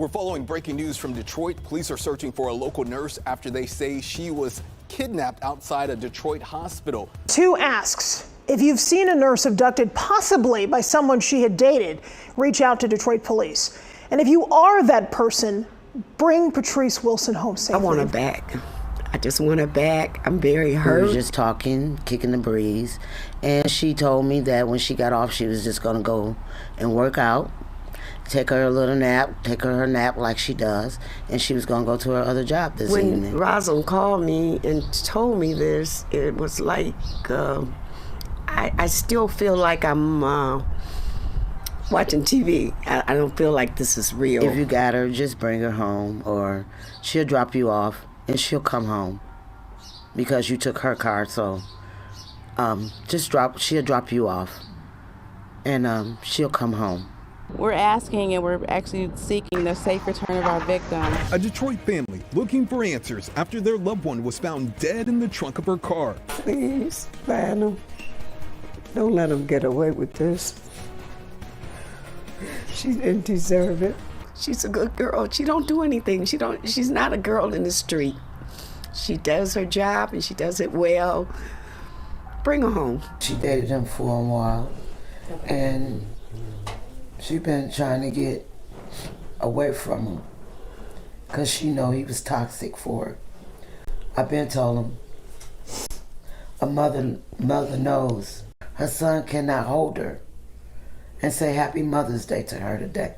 We're following breaking news from Detroit. Police are searching for a local nurse after they say she was kidnapped outside a Detroit hospital. 2 asks. If you've seen a nurse abducted possibly by someone she had dated, reach out to Detroit police. And if you are that person, bring Patrice Wilson home safely. I want her back. I just want her back. I'm very hurt. We were just talking, kicking the breeze, and she told me that when she got off, she was just gonna go and work out, take her a little nap, take her nap like she does, and she was gonna go to her other job this evening. When Rosalind called me and told me this, it was like, I still feel like I'm watching TV. I don't feel like this is real. If you got her, just bring her home, or she'll drop you off and she'll come home because you took her car. So she'll drop you off and she'll come home. We're asking and we're actually seeking the safe return of our victim. A Detroit family looking for answers after their loved one was found dead in the trunk of her car. Please find him. Don't let him get away with this. She didn't deserve it. She's a good girl. She don't do anything. She's not a girl in the street. She does her job and she does it well. Bring her home. She dated him for a while and she been trying to get away from him because she know he was toxic for her. I've been told him a mother knows her son cannot hold her and say Happy Mother's Day to her today.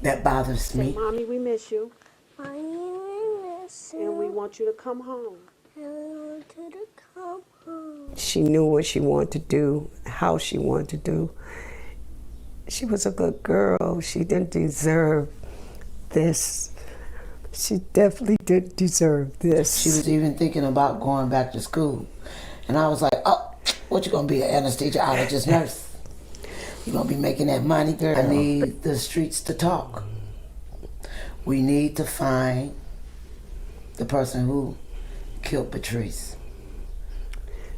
That bothers me. Say, Mommy, we miss you. Mommy, we miss you. And we want you to come home. And we want you to come home. She knew what she wanted to do, how she wanted to do. She was a good girl. She didn't deserve this. She definitely didn't deserve this. She was even thinking about going back to school. And I was like, oh, what you gonna be, an anesthesiologist nurse? You gonna be making that money, girl? I need the streets to talk. We need to find the person who killed Patrice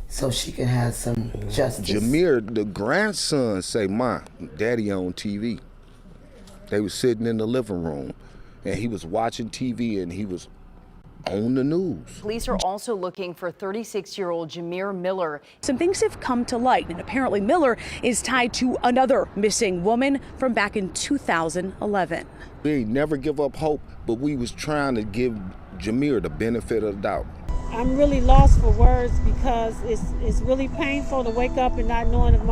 so she can have some justice. Jameer, the grandson, say, "Ma, Daddy on TV." They was sitting in the living room and he was watching TV and he was on the news. Police are also looking for 36-year-old Jameer Miller. Some things have come to light, and apparently Miller is tied to another missing woman from back in 2011. We ain't never give up hope, but we was trying to give Jameer the benefit of the doubt. I'm really lost for words because it's really painful to wake up and not knowing if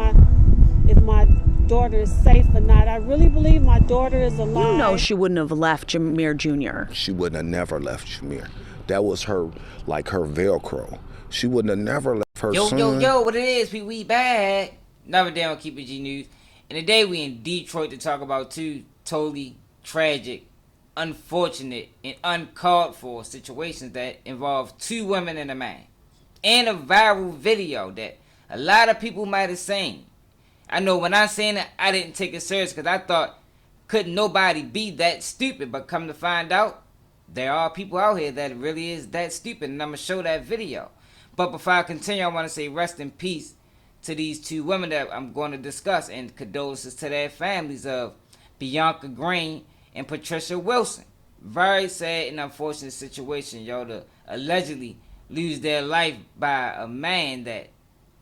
my daughter is safe or not. I really believe my daughter is alive. You know she wouldn't have left Jameer Jr. She wouldn't have never left Jameer. That was her, like her Velcro. She wouldn't have never left her son. Yo, what it is, we back. Another day on Keep It G News. And today we in Detroit to talk about 2 totally tragic, unfortunate, and uncalled for situations that involve 2 women and a man. And a viral video that a lot of people might have seen. I know when I seen it, I didn't take it serious because I thought, couldn't nobody be that stupid? But come to find out, there are people out here that really is that stupid, and I'm going to show that video. But before I continue, I want to say rest in peace to these 2 women that I'm going to discuss, and condolences to their families of Bianca Green and Patricia Wilson. Very sad and unfortunate situation, yo, to allegedly lose their life by a man that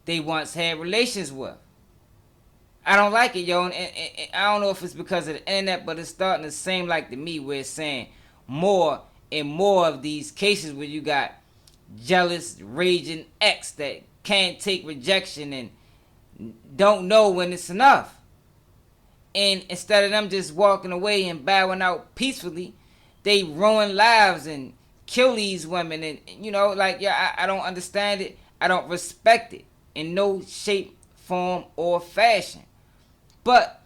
they once had relations with. I don't like it, yo, and I don't know if it's because of the internet, but it's starting to seem like to me where it's saying more and more of these cases where you got jealous, raging ex that can't take rejection and don't know when it's enough. And instead of them just walking away and bowing out peacefully, they ruin lives and kill these women. And, you know, like, yeah, I don't understand it. I don't respect it in no shape, form, or fashion. But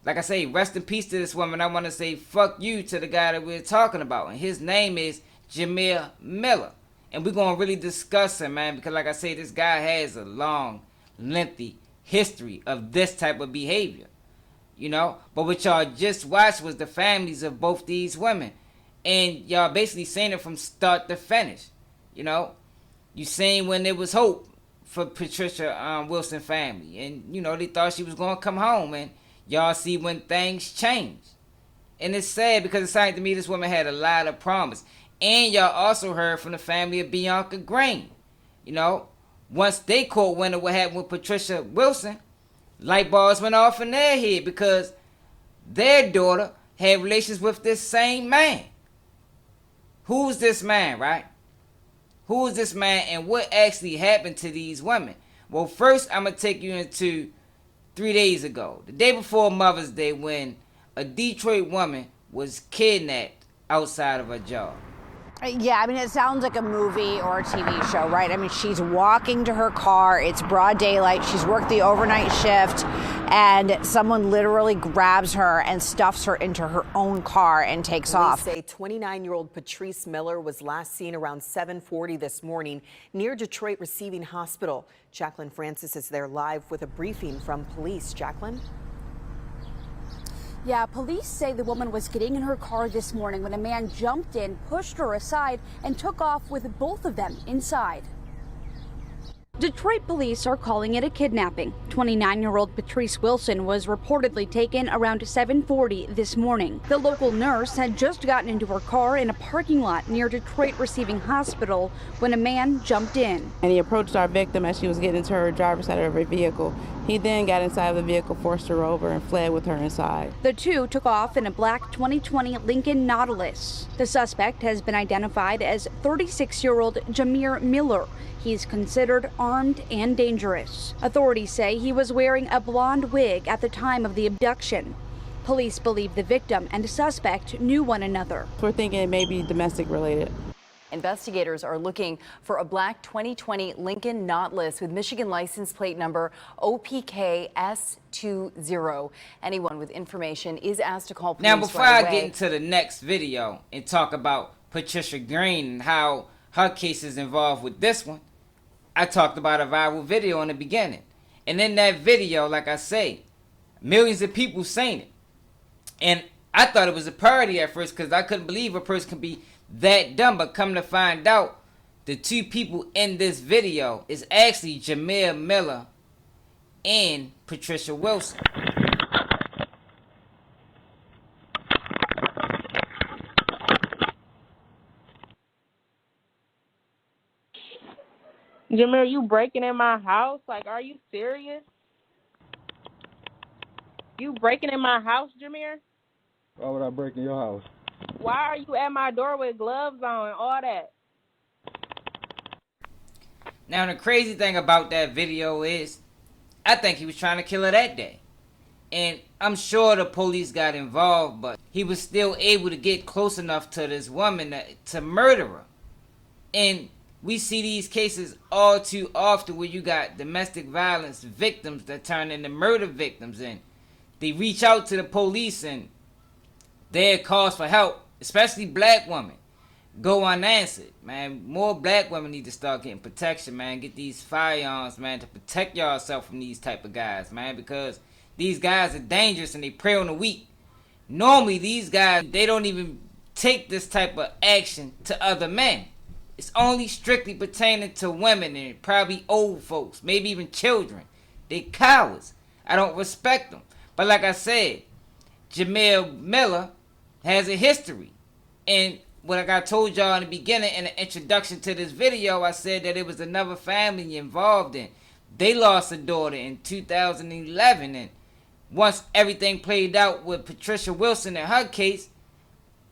like I say, rest in peace to this woman. I want to say fuck you to the guy that we're talking about. And his name is Jameer Miller. And we're going to really discuss him, man. Because like I say, this guy has a long, lengthy history of this type of behavior. You know? But what y'all just watched was the families of both these women. And y'all basically seen it from start to finish. You know? You seen when there was hope for Patricia Wilson family. And, you know, they thought she was going to come home. And y'all see when things change. And it's sad because it sounded to me this woman had a lot of promise. And y'all also heard from the family of Bianca Green. You know, once they caught wind of what happened with Patricia Wilson, light bulbs went off in their head because their daughter had relations with this same man. Who's this man, right? Who is this man and what actually happened to these women? Well, first I'm going to take you into 3 days ago, the day before Mother's Day, when a Detroit woman was kidnapped outside of her job. Yeah, I mean, it sounds like a movie or a TV show, right? I mean, she's walking to her car. It's broad daylight. She's worked the overnight shift, and someone literally grabs her and stuffs her into her own car and takes off. Police say 29-year-old Patrice Miller was last seen around 7:40 this morning near Detroit Receiving Hospital. Jacqueline Francis is there live with a briefing from police. Jacqueline? Yeah, police say the woman was getting in her car this morning when a man jumped in, pushed her aside, and took off with both of them inside. Detroit police are calling it a kidnapping. 29-year-old Patrice Wilson was reportedly taken around 7:40 this morning. The local nurse had just gotten into her car in a parking lot near Detroit Receiving Hospital when a man jumped in. And he approached our victim as she was getting into her driver's side of her vehicle. He then got inside of the vehicle, forced her over, and fled with her inside. The two took off in a black 2020 Lincoln Nautilus. The suspect has been identified as 36-year-old Jameer Miller. He's considered armed and dangerous. Authorities say he was wearing a blonde wig at the time of the abduction. Police believe the victim and the suspect knew one another. We're thinking it may be domestic related. Investigators are looking for a black 2020 Lincoln Nautilus with Michigan license plate number OPKS20. Anyone with information is asked to call police Now, before right I away. get into the next video and talk about Patricia Green and how her case is involved with this one, I talked about a viral video in the beginning. And in that video, like I say, millions of people seen it. And I thought it was a parody at first because I couldn't believe a person could be that dumb. But come to find out, the two people in this video is actually Jameer Miller and Patricia Wilson. Jameer, you breaking in my house? Like, are you serious? You breaking in my house, Jameer? Why would I break in your house? Why are you at my door with gloves on and all that? Now, the crazy thing about that video is, I think he was trying to kill her that day. And I'm sure the police got involved, but he was still able to get close enough to this woman to murder her. And we see these cases all too often where you got domestic violence victims that turn into murder victims, and they reach out to the police and their calls for help, especially black women, go unanswered. Man, more black women need to start getting protection, man. Get these firearms, man, to protect yourself from these type of guys, man, because these guys are dangerous and they prey on the weak. Normally, these guys, they don't even take this type of action to other men. It's only strictly pertaining to women and probably old folks, maybe even children. They cowards. I don't respect them. But like I said, Jameer Miller has a history. And like I told y'all in the beginning, in the introduction to this video, I said that it was another family involved in. They lost a daughter in 2011. And once everything played out with Patricia Wilson and her case,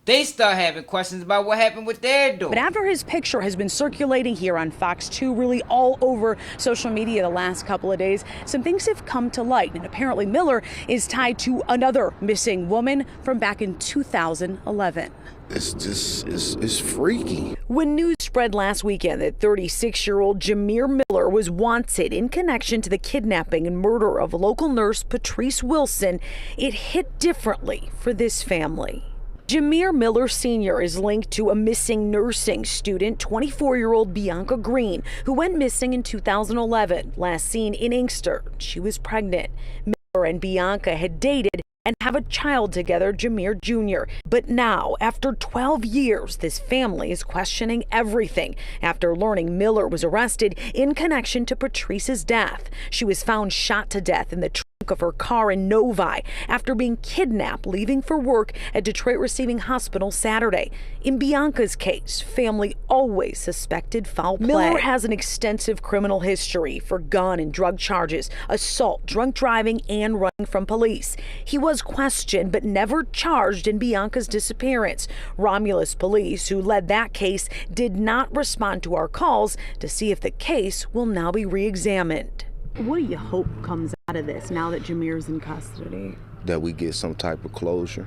they start having questions about what happened with their daughter. But after his picture has been circulating here on Fox 2, really all over social media the last couple of days, some things have come to light. And apparently Miller is tied to another missing woman from back in 2011. It's freaky. When news spread last weekend that 36-year-old Jameer Miller was wanted in connection to the kidnapping and murder of local nurse Patrice Wilson, it hit differently for this family. Jameer Miller Sr. is linked to a missing nursing student, 24-year-old Bianca Green, who went missing in 2011, last seen in Inkster. She was pregnant. Miller and Bianca had dated and have a child together, Jameer Jr. But now, after 12 years, this family is questioning everything after learning Miller was arrested in connection to Patrice's death. She was found shot to death in the of her car in Novi after being kidnapped leaving for work at Detroit Receiving Hospital Saturday. In Bianca's case, family always suspected foul play. Miller has an extensive criminal history for gun and drug charges, assault, drunk driving, and running from police. He was questioned but never charged in Bianca's disappearance. Romulus police, who led that case, did not respond to our calls to see if the case will now be re-examined. What do you hope comes out of this now that Jameer's in custody? That we get some type of closure.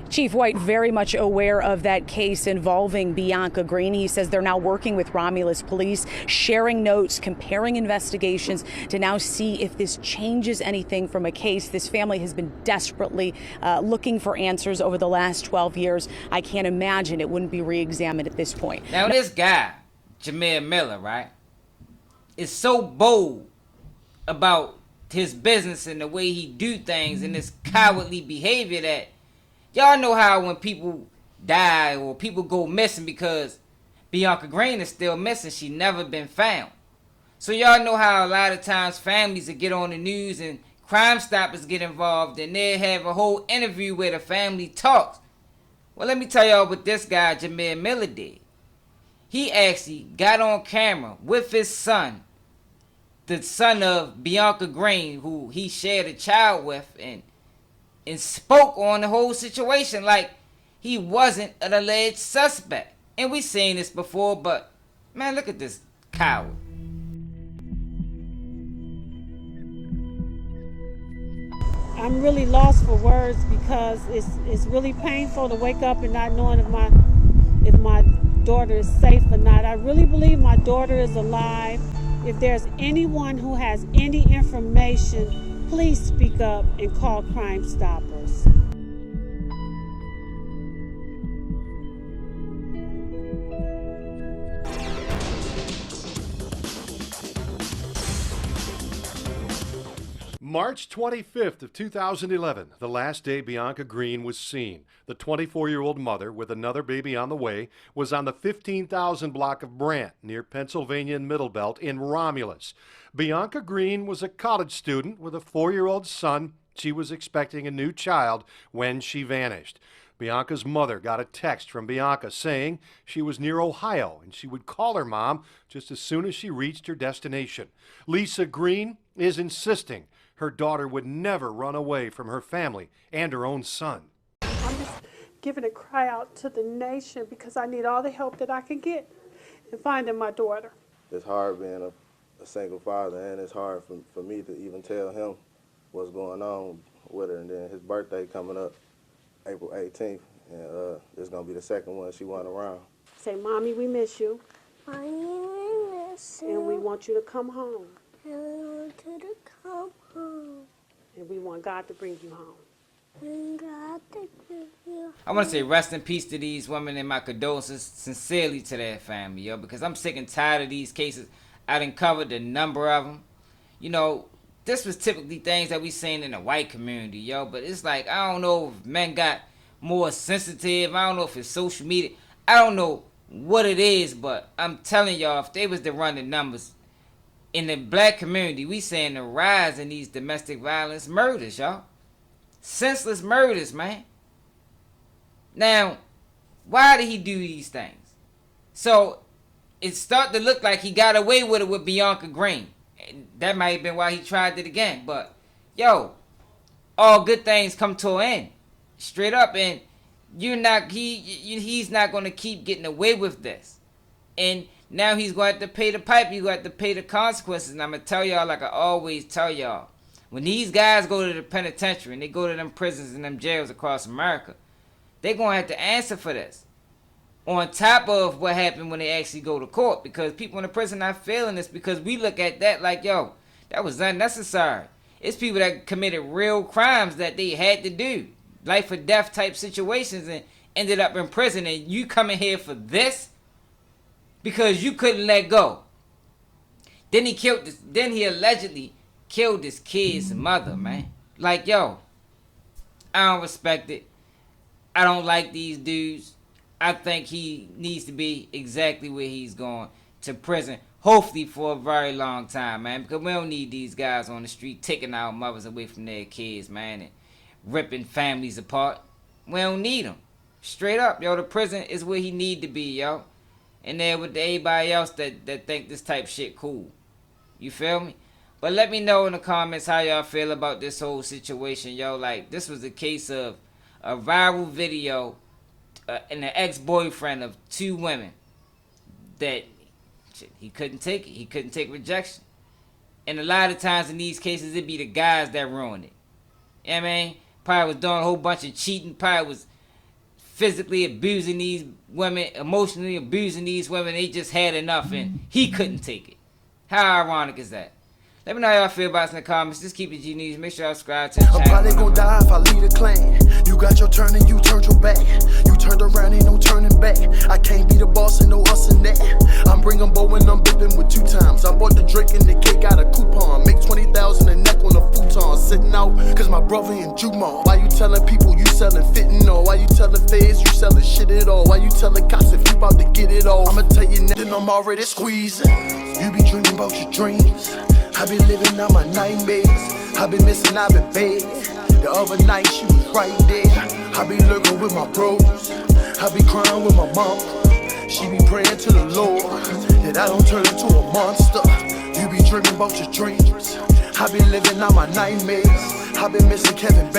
Chief White very much aware of that case involving Bianca Green. He says they're now working with Romulus police, sharing notes, comparing investigations to now see if this changes anything from a case. This family has been desperately looking for answers over the last 12 years. I can't imagine it wouldn't be re-examined at this point. Now this guy, Jameer Miller, right, is so bold about his business and the way he do things and this cowardly behavior that y'all know how when people die or people go missing, because Bianca Green is still missing, she never been found. So y'all know how a lot of times families will get on the news and Crime Stoppers get involved and they have a whole interview where the family talks. Well, let me tell y'all what this guy Jameer Miller did. He actually got on camera with his son, the son of Bianca Green, who he shared a child with, and spoke on the whole situation like he wasn't an alleged suspect. And we seen this before, but man, look at this coward. I'm really lost for words because it's really painful to wake up and not knowing if my daughter is safe or not. I really believe my daughter is alive. If there's anyone who has any information, please speak up and call Crime Stoppers. March 25th of 2011, the last day Bianca Green was seen. The 24-year-old mother, with another baby on the way, was on the 15,000 block of Brant, near Pennsylvania and Middle Belt in Romulus. Bianca Green was a college student with a 4-year-old son. She was expecting a new child when she vanished. Bianca's mother got a text from Bianca saying she was near Ohio and she would call her mom just as soon as she reached her destination. Lisa Green is insisting her daughter would never run away from her family and her own son. I'm just giving a cry out to the nation because I need all the help that I can get in finding my daughter. It's hard being a single father, and it's hard for me to even tell him what's going on with her. And then his birthday coming up April 18th, and it's going to be the second one she went around. Say, Mommy, we miss you. Mommy, we miss you. And we want you to come home. And we want you to come home. And we want God to bring you home. And God to bring you I want to say rest in peace to these women and my condolences sincerely to their family, yo, because I'm sick and tired of these cases. I done covered a number of them. You know, this was typically things that we seen in the white community, yo, but it's like, I don't know if men got more sensitive. I don't know if it's social media. I don't know what it is, but I'm telling y'all, if they was to run the numbers in the black community, we seeing the rise in these domestic violence murders, y'all. Senseless murders, man. Now, why did he do these things? So, it started to look like he got away with it with Bianca Green. That might have been why he tried it again. But, yo, all good things come to an end. Straight up. And he's not going to keep getting away with this. And now he's going to have to pay the pipe. He's going to have to pay the consequences. And I'm going to tell y'all like I always tell y'all. When these guys go to the penitentiary and they go to them prisons and them jails across America, they're going to have to answer for this. On top of what happened when they actually go to court. Because people in the prison not feeling this, because we look at that like, yo, that was unnecessary. It's people that committed real crimes that they had to do. Life or death type situations and ended up in prison. And you coming here for this? Because you couldn't let go. Then he allegedly killed his kid's mother, man. Like, yo, I don't respect it. I don't like these dudes. I think he needs to be exactly where he's going, to prison hopefully for a very long time, man, because we don't need these guys on the street taking our mothers away from their kids, man, and ripping families apart. We don't need them. Straight up, yo, the prison is where he need to be, yo. And there with everybody else that think this type shit cool. You feel me? But let me know in the comments how y'all feel about this whole situation, yo. Like, this was a case of a viral video and an ex-boyfriend of two women that shit, he couldn't take it. He couldn't take rejection. And a lot of times in these cases, it be the guys that ruin it. You know what I mean? Probably was doing a whole bunch of cheating. Probably was physically abusing these women, emotionally abusing these women. They just had enough and he couldn't take it. How ironic is that? Let me know how y'all feel about it in the comments. Just keep it G News. Make sure y'all subscribe to the channel. I'm probably gonna die if I lead a clan. You got your turn and you turned your back. You turned around, ain't no turning back. I can't be the boss and no us and that. I'm bringing bow and I'm bipping with 2 times. I bought the Drake and the kid got a coupon. Make 20,000 a neck on a futon. Sitting out cause my brother in Jumon. Why you telling people you selling fentanyl? Why you telling feds you selling shit at all? Why you telling cops if you about to get it all? I'ma tell you now, then I'm already squeezing. You be dreaming about your dreams. I been living out my nightmares. I been missing out in bed. The other night she was right there. I be lurking with my bros. I be crying with my mom. She be praying to the Lord that I don't turn into a monster. You be dreaming about your dreams. I been living out my nightmares. I been missing Kevin Bates.